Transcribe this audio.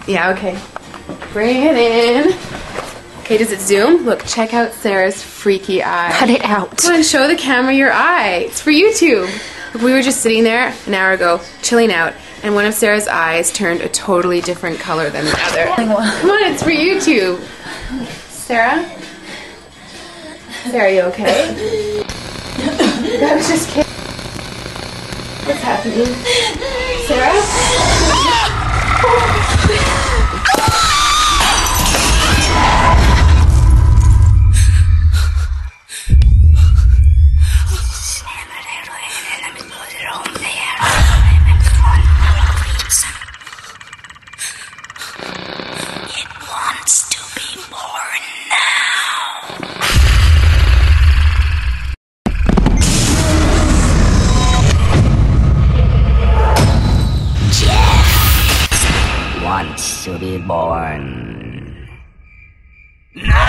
Yeah, okay. Bring it in. Okay, does it zoom? Look, check out Sarah's freaky eye. Cut it out. Come on, show the camera your eye. It's for YouTube. Look, we were just sitting there an hour ago, chilling out, and one of Sarah's eyes turned a totally different color than the other. Come on, it's for YouTube. Sarah? Sarah, are you okay? I was just kidding. What's happening? Sarah? It wants to be born now. Jeff wants to be born. No!